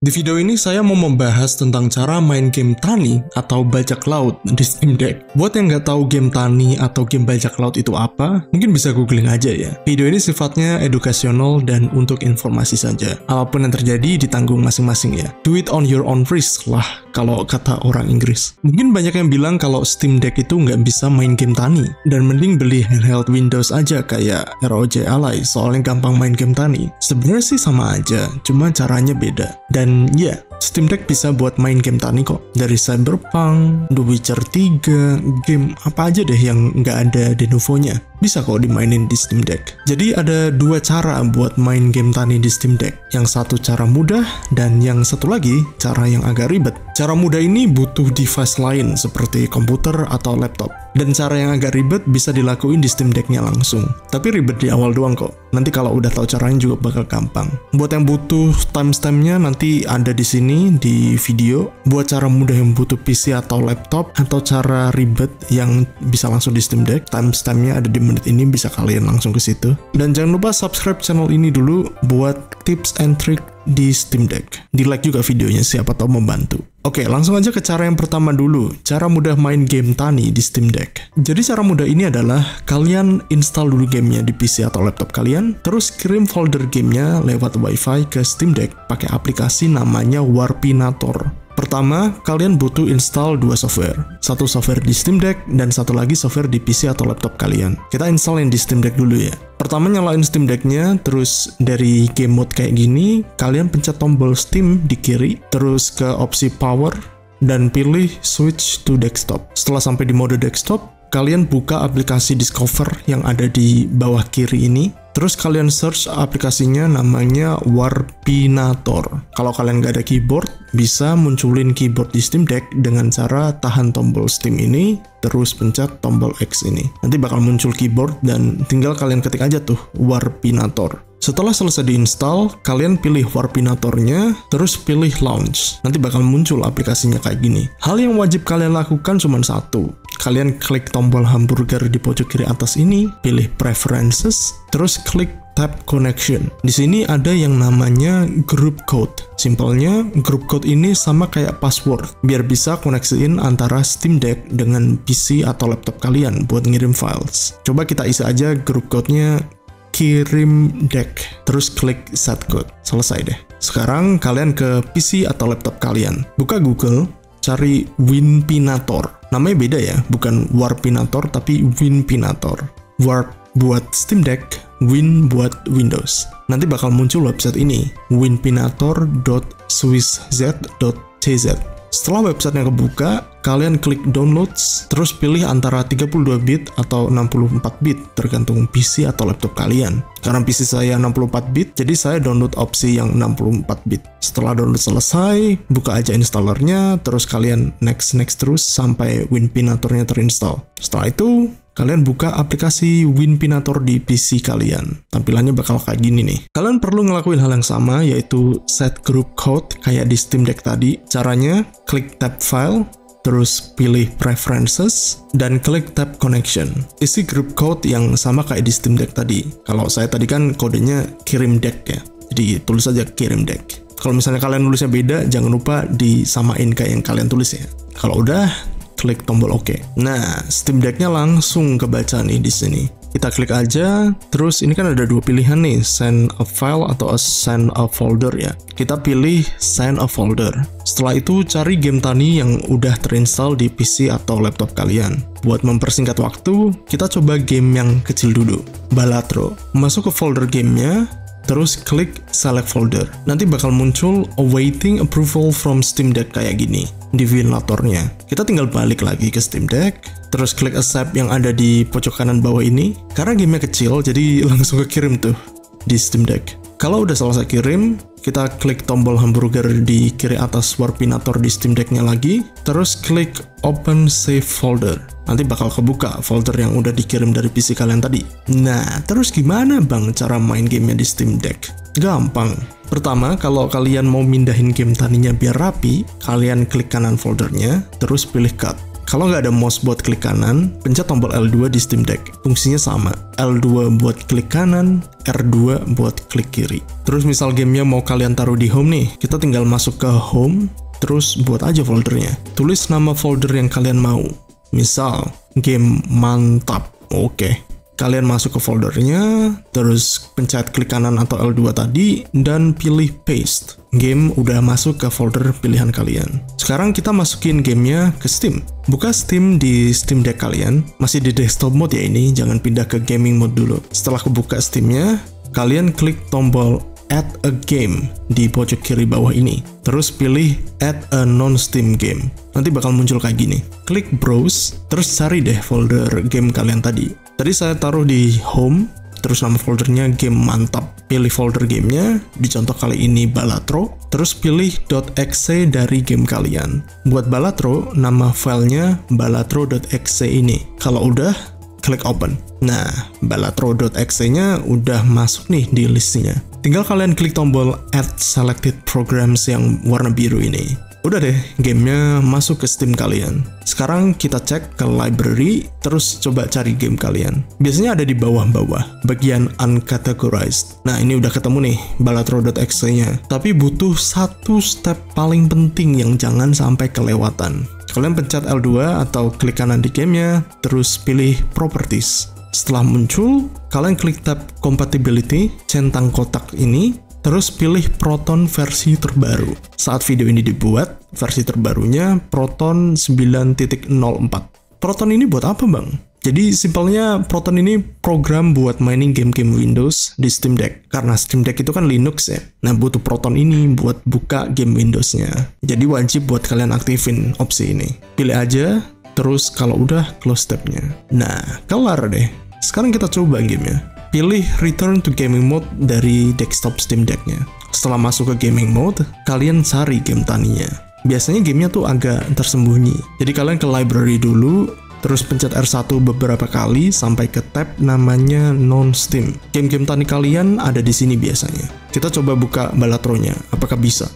Di video ini saya mau membahas tentang cara main game tani atau bajak laut di Steam Deck. Buat yang nggak tahu game tani atau game bajak laut itu apa, mungkin bisa googling aja ya. Video ini sifatnya edukasional dan untuk informasi saja. Apapun yang terjadi ditanggung masing-masing ya. Do it on your own risk lah, kalau kata orang Inggris. Mungkin banyak yang bilang kalau Steam Deck itu nggak bisa main game tani, dan mending beli handheld Windows aja kayak ROG Ally, soalnya gampang main game tani. Sebenarnya sih sama aja, cuma caranya beda. Dan ya, Steam Deck bisa buat main game tani kok. Dari Cyberpunk, The Witcher 3, game apa aja deh yang nggak ada Lenovo-nya. Bisa kok dimainin di Steam Deck. Jadi ada dua cara buat main game tani di Steam Deck. Yang satu cara mudah, dan yang satu lagi cara yang agak ribet. Cara mudah ini butuh device lain seperti komputer atau laptop. Dan cara yang agak ribet bisa dilakuin di Steam Deck-nya langsung. Tapi ribet di awal doang kok. Nanti kalau udah tahu caranya juga bakal gampang. Buat yang butuh timestamp-nya nanti ada di sini di video. Buat cara mudah yang butuh PC atau laptop, atau cara ribet yang bisa langsung di Steam Deck, timestamp-nya ada di menit ini, bisa kalian langsung ke situ. Dan jangan lupa subscribe channel ini dulu buat tips and trick di Steam Deck. Di like juga videonya, siapa tahu membantu. Oke, langsung aja ke cara yang pertama dulu. Cara mudah main game tani di Steam Deck. Jadi cara mudah ini adalah kalian install dulu gamenya di PC atau laptop kalian, terus kirim folder gamenya lewat WiFi ke Steam Deck pakai aplikasi namanya Warpinator. Pertama, kalian butuh install dua software. Satu software di Steam Deck dan satu lagi software di PC atau laptop kalian. Kita install yang di Steam Deck dulu ya. Pertama nyalain Steam Deck-nya, terus dari game mode kayak gini, kalian pencet tombol Steam di kiri, terus ke opsi power, dan pilih switch to desktop. Setelah sampai di mode desktop, kalian buka aplikasi Discover yang ada di bawah kiri ini. Terus kalian search aplikasinya namanya Warpinator. Kalau kalian nggak ada keyboard, bisa munculin keyboard di Steam Deck dengan cara tahan tombol Steam ini, terus pencet tombol X ini. Nanti bakal muncul keyboard dan tinggal kalian ketik aja tuh Warpinator. Setelah selesai diinstal, kalian pilih Warpinatornya, terus pilih Launch. Nanti bakal muncul aplikasinya kayak gini. Hal yang wajib kalian lakukan cuma satu. Kalian klik tombol hamburger di pojok kiri atas ini, pilih Preferences, terus klik Tab Connection. Di sini ada yang namanya Group Code. Simpelnya, Group Code ini sama kayak password, biar bisa koneksiin antara Steam Deck dengan PC atau laptop kalian buat ngirim files. Coba kita isi aja Group Code-nya kirim deck, terus klik set code. Selesai deh. Sekarang kalian ke PC atau laptop kalian. Buka Google, cari Winpinator. Namanya beda ya, bukan Warpinator tapi Winpinator. Warp buat Steam Deck, Win buat Windows. Nanti bakal muncul website ini, winpinator.swissz.cz. Setelah websitenya kebuka, kalian klik downloads, terus pilih antara 32 bit atau 64 bit, tergantung PC atau laptop kalian. Karena PC saya 64 bit, jadi saya download opsi yang 64 bit. Setelah download selesai, buka aja installernya, terus kalian next terus sampai Winpinatornya terinstall. Setelah itu, kalian buka aplikasi Winpinator di PC kalian. Tampilannya bakal kayak gini nih. Kalian perlu ngelakuin hal yang sama, yaitu set group code kayak di Steam Deck tadi. Caranya, klik tab file, terus pilih Preferences, dan klik Tab Connection. Isi group code yang sama kayak di Steam Deck tadi. Kalau saya tadi kan kodenya kirim deck ya, jadi tulis aja kirim deck. Kalau misalnya kalian nulisnya beda, jangan lupa disamain kayak yang kalian tulis ya. Kalau udah, klik tombol OK. Nah, Steam Deck-nya langsung kebaca nih di sini. Kita klik aja, terus ini kan ada dua pilihan nih, send a file atau send a folder ya. Kita pilih send a folder. Setelah itu cari game tani yang udah terinstall di PC atau laptop kalian. Buat mempersingkat waktu, kita coba game yang kecil dulu, Balatro. Masuk ke folder gamenya, terus klik select folder. Nanti bakal muncul awaiting approval from Steam Deck kayak gini di ventilatornya. Kita tinggal balik lagi ke Steam Deck, terus klik accept yang ada di pojok kanan bawah ini. Karena gamenya kecil, jadi langsung kekirim tuh di Steam Deck. Kalau udah selesai kirim, kita klik tombol hamburger di kiri atas Warpinator di Steam Deck-nya lagi, terus klik open save folder. Nanti bakal kebuka folder yang udah dikirim dari PC kalian tadi. Nah, terus gimana bang cara main gamenya di Steam Deck? Gampang. Pertama, kalau kalian mau mindahin game taninya biar rapi, kalian klik kanan foldernya, terus pilih cut. Kalau nggak ada mouse buat klik kanan, pencet tombol L2 di Steam Deck. Fungsinya sama, L2 buat klik kanan, R2 buat klik kiri. Terus misal gamenya mau kalian taruh di home nih, kita tinggal masuk ke home, terus buat aja foldernya. Tulis nama folder yang kalian mau. Misal, game mantap. Oke. Kalian masuk ke foldernya, terus pencet klik kanan atau L2 tadi, dan pilih paste. Game udah masuk ke folder pilihan kalian. Sekarang kita masukin gamenya ke Steam. Buka Steam di Steam Deck kalian, masih di desktop mode ya ini, jangan pindah ke gaming mode dulu. Setelah kebuka Steamnya, kalian klik tombol Add a Game di pojok kiri bawah ini. Terus pilih Add a Non-Steam Game. Nanti bakal muncul kayak gini. Klik Browse, terus cari deh folder game kalian tadi. Tadi saya taruh di Home, terus nama foldernya Game Mantap. Pilih folder gamenya, di contoh kali ini Balatro, terus pilih .exe dari game kalian. Buat Balatro, nama filenya balatro.exe ini. Kalau udah, klik Open. Nah, balatro.exe-nya udah masuk nih di listnya. Tinggal kalian klik tombol Add Selected Programs yang warna biru ini. Udah deh, gamenya masuk ke Steam kalian. Sekarang kita cek ke library, terus coba cari game kalian. Biasanya ada di bawah-bawah, bagian uncategorized. Nah, ini udah ketemu nih, balatro.exe-nya. Tapi butuh satu step paling penting yang jangan sampai kelewatan. Kalian pencet L2 atau klik kanan di gamenya, terus pilih Properties. Setelah muncul, kalian klik tab Compatibility, centang kotak ini, terus pilih Proton versi terbaru. Saat video ini dibuat, versi terbarunya Proton 9.04. Proton ini buat apa, Bang? Jadi simpelnya Proton ini program buat mining game-game Windows di Steam Deck. Karena Steam Deck itu kan Linux ya. Nah, butuh Proton ini buat buka game Windows-nya. Jadi wajib buat kalian aktifin opsi ini. Pilih aja, terus kalau udah close tab-nya. Nah, kelar deh. Sekarang kita coba gamenya. Pilih Return to Gaming Mode dari desktop Steam Deck-nya. Setelah masuk ke Gaming Mode, kalian cari game taninya. Biasanya gamenya tuh agak tersembunyi. Jadi kalian ke library dulu, terus pencet R1 beberapa kali sampai ke tab namanya Non-Steam. Game-game tani kalian ada di sini biasanya. Kita coba buka Balatronya, apakah bisa?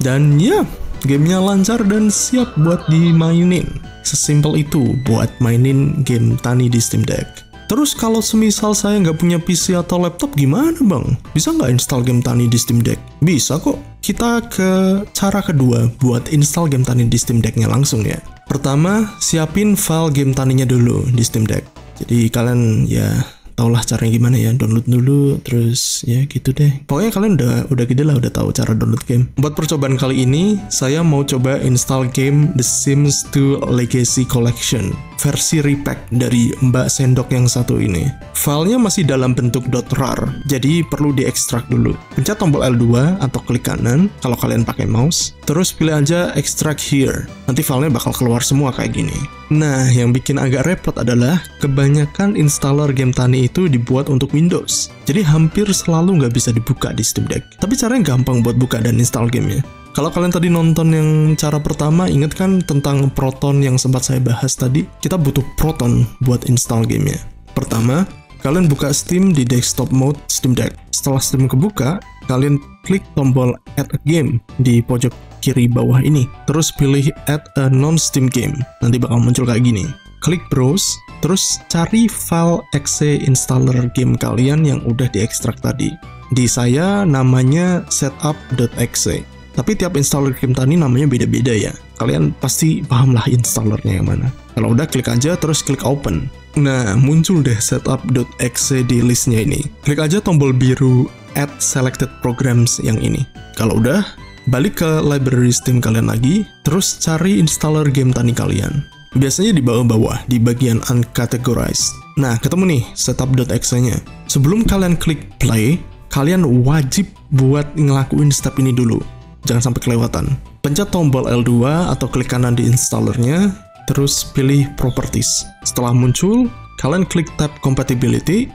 Dan ya, gamenya lancar dan siap buat dimainin. Sesimpel itu buat mainin game tani di Steam Deck. Terus kalau semisal saya nggak punya PC atau laptop gimana, Bang? Bisa nggak install game tani di Steam Deck? Bisa kok. Kita ke cara kedua buat install game tani di Steam Deck-nya langsung ya. Pertama, siapin file game taninya dulu di Steam Deck. Jadi kalian ya taulah caranya gimana ya, download dulu, terus ya gitu deh. Pokoknya kalian udah gede lah, udah tahu cara download game. Buat percobaan kali ini, saya mau coba install game The Sims 2 Legacy Collection versi repack dari Mbak Sendok yang satu ini. Filenya masih dalam bentuk .rar, jadi perlu diekstrak dulu. Pencet tombol L2 atau klik kanan kalau kalian pakai mouse, terus pilih aja extract here. Nanti filenya bakal keluar semua kayak gini. Nah, yang bikin agak repot adalah kebanyakan installer game tani itu dibuat untuk Windows. Jadi hampir selalu nggak bisa dibuka di Steam Deck. Tapi caranya gampang buat buka dan install gamenya. Kalau kalian tadi nonton yang cara pertama, ingat kan tentang Proton yang sempat saya bahas tadi? Kita butuh Proton buat install gamenya. Pertama, kalian buka Steam di desktop mode Steam Deck. Setelah Steam kebuka, kalian klik tombol Add a Game di pojok kiri bawah ini. Terus pilih Add a Non-Steam Game. Nanti bakal muncul kayak gini. Klik Browse, terus cari file exe installer game kalian yang udah diekstrak tadi. Di saya namanya setup.exe. Tapi tiap installer game tani namanya beda-beda ya. Kalian pasti paham lah installernya yang mana. Kalau udah klik aja terus klik open. Nah, muncul deh setup.exe di listnya ini. Klik aja tombol biru Add Selected Programs yang ini. Kalau udah, balik ke library Steam kalian lagi, terus cari installer game tani kalian. Biasanya di bawah-bawah, di bagian uncategorized. Nah, ketemu nih setup.exe-nya. Sebelum kalian klik play, kalian wajib buat ngelakuin step ini dulu. Jangan sampai kelewatan. Pencet tombol L2 atau klik kanan di installernya, terus pilih Properties. Setelah muncul, kalian klik tab Compatibility,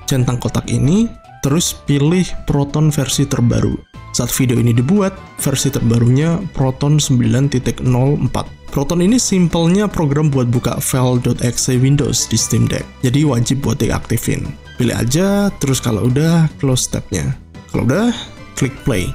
centang kotak ini, terus pilih Proton versi terbaru. Saat video ini dibuat, versi terbarunya Proton 9.04. Proton ini simpelnya program buat buka file.exe Windows di Steam Deck. Jadi wajib buat diaktifin. Pilih aja, terus kalau udah, close tabnya. Kalau udah, klik play.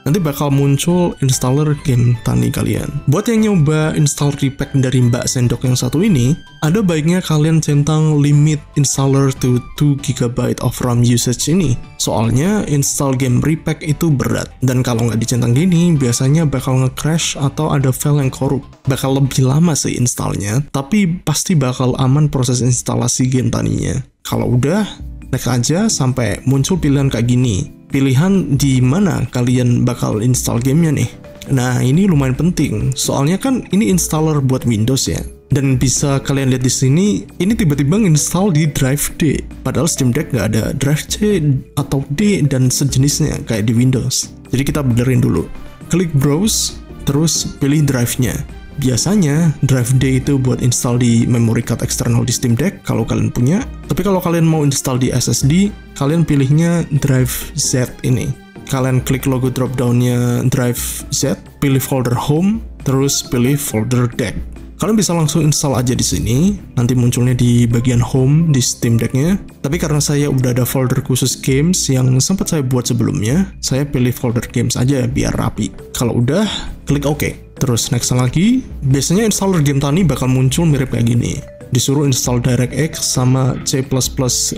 nanti bakal muncul installer game Tani kalian. Buat yang nyoba install repack dari Mbak Sendok yang satu ini, ada baiknya kalian centang limit installer to 2 GB of RAM usage ini. Soalnya install game repack itu berat, dan kalau nggak dicentang gini, biasanya bakal nge-crash atau ada file yang korup. Bakal lebih lama sih installnya, tapi pasti bakal aman proses instalasi game Taninya. Kalau udah, next aja sampai muncul pilihan kayak gini. Pilihan di mana kalian bakal install gamenya nih. Nah, ini lumayan penting, soalnya kan ini installer buat Windows ya. Dan bisa kalian lihat di sini, ini tiba-tiba install di drive D. Padahal Steam Deck nggak ada drive C atau D dan sejenisnya kayak di Windows. Jadi kita benerin dulu. Klik browse, terus pilih drive-nya. Biasanya drive D itu buat install di memory card eksternal di Steam Deck kalau kalian punya. Tapi kalau kalian mau install di SSD, kalian pilihnya drive Z ini. Kalian klik logo drop-down-nya drive Z, pilih folder home, terus pilih folder deck. Kalian bisa langsung install aja di sini, nanti munculnya di bagian home di Steam Deck-nya. Tapi karena saya udah ada folder khusus games yang sempat saya buat sebelumnya, saya pilih folder games aja biar rapi. Kalau udah, klik OK. Terus next lagi, biasanya installer game Tani bakal muncul mirip kayak gini. Disuruh install DirectX sama C++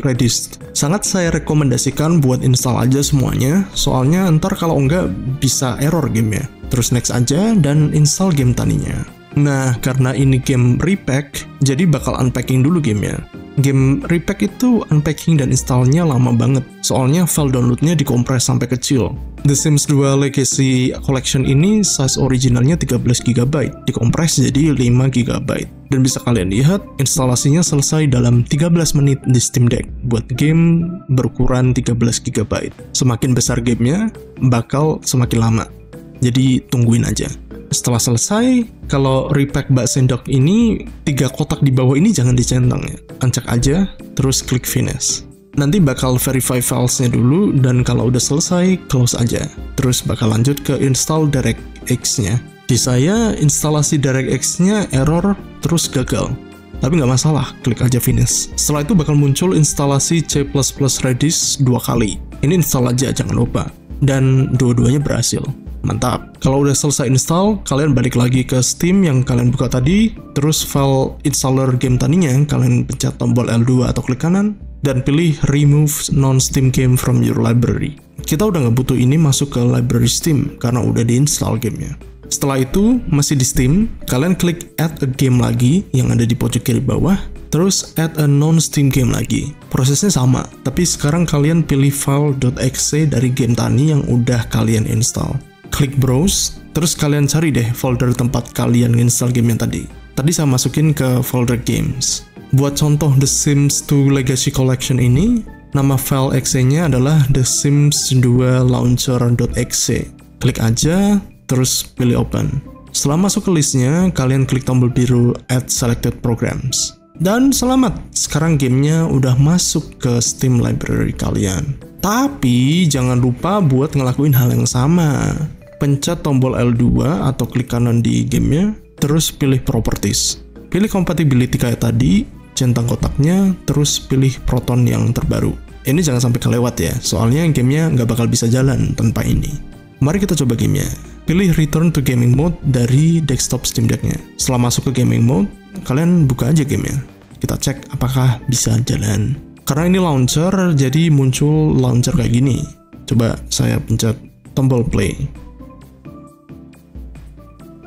Redis. Sangat saya rekomendasikan buat install aja semuanya, soalnya ntar kalau enggak bisa error gamenya. Terus next aja dan install game Taninya. Nah, karena ini game repack, jadi bakal unpacking dulu gamenya. Game repack itu unpacking dan installnya lama banget, soalnya file downloadnya dikompres sampai kecil. The Sims 2 Legacy Collection ini size originalnya 13 GB, dikompres jadi 5 GB. Dan bisa kalian lihat, instalasinya selesai dalam 13 menit di Steam Deck, buat game berukuran 13 GB. Semakin besar gamenya, bakal semakin lama. Jadi tungguin aja. Setelah selesai, kalau repack Mbak Sendok ini, 3 kotak di bawah ini jangan dicentang ya. Ancak aja, terus klik finish. Nanti bakal verify filesnya dulu, dan kalau udah selesai, close aja. Terus bakal lanjut ke install DirectX-nya. Di saya, instalasi DirectX-nya error, terus gagal. Tapi nggak masalah, klik aja finish. Setelah itu bakal muncul instalasi C++ Redis 2 kali. Ini install aja, jangan lupa. Dan dua-duanya berhasil. Mantap. Kalau udah selesai install, kalian balik lagi ke Steam yang kalian buka tadi, terus file installer game Taninya, kalian pencet tombol L2 atau klik kanan, dan pilih remove non-Steam game from your library. Kita udah nggak butuh ini masuk ke library Steam, karena udah diinstal gamenya. Setelah itu, masih di Steam, kalian klik add a game lagi, yang ada di pojok kiri bawah, terus add a non-Steam game lagi. Prosesnya sama, tapi sekarang kalian pilih file .exe dari game Tani yang udah kalian install. Klik browse, terus kalian cari deh folder tempat kalian install game yang tadi. Tadi saya masukin ke folder games. Buat contoh The Sims 2 Legacy Collection ini, nama file exe-nya adalah The Sims 2 Launcher.exe. Klik aja, terus pilih open. Setelah masuk ke listnya, kalian klik tombol biru Add Selected Programs. Dan selamat, sekarang gamenya udah masuk ke Steam Library kalian. Tapi jangan lupa buat ngelakuin hal yang sama. Pencet tombol L2 atau klik kanan di gamenya, terus pilih Properties. Pilih Compatibility kayak tadi, centang kotaknya, terus pilih Proton yang terbaru. Ini jangan sampai kelewat ya, soalnya gamenya nggak bakal bisa jalan tanpa ini. Mari kita coba gamenya. Pilih Return to Gaming Mode dari desktop Steam Deck-nya. Setelah masuk ke Gaming Mode, kalian buka aja gamenya. Kita cek apakah bisa jalan. Karena ini launcher, jadi muncul launcher kayak gini. Coba saya pencet tombol play.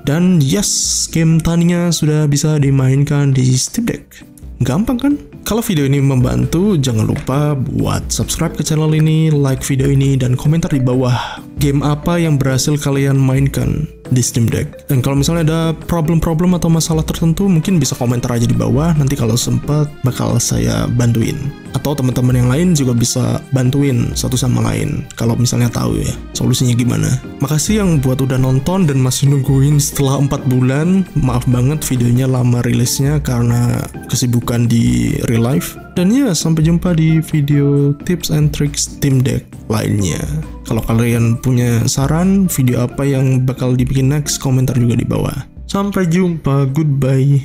Dan yes, game Taninya sudah bisa dimainkan di Steam Deck. Gampang kan? Kalau video ini membantu, jangan lupa buat subscribe ke channel ini, like video ini, dan komentar di bawah game apa yang berhasil kalian mainkan di Steam Deck. Dan kalau misalnya ada problem-problem atau masalah tertentu, mungkin bisa komentar aja di bawah, nanti kalau sempat bakal saya bantuin. Atau teman-teman yang lain juga bisa bantuin satu sama lain, kalau misalnya tahu ya solusinya gimana. Makasih yang buat udah nonton dan masih nungguin setelah 4 bulan. Maaf banget videonya lama rilisnya karena kesibukan di real life. Dan ya, sampai jumpa di video tips and tricks Steam Deck lainnya. Kalau kalian punya saran video apa yang bakal dibikin next, komentar juga di bawah. Sampai jumpa, goodbye.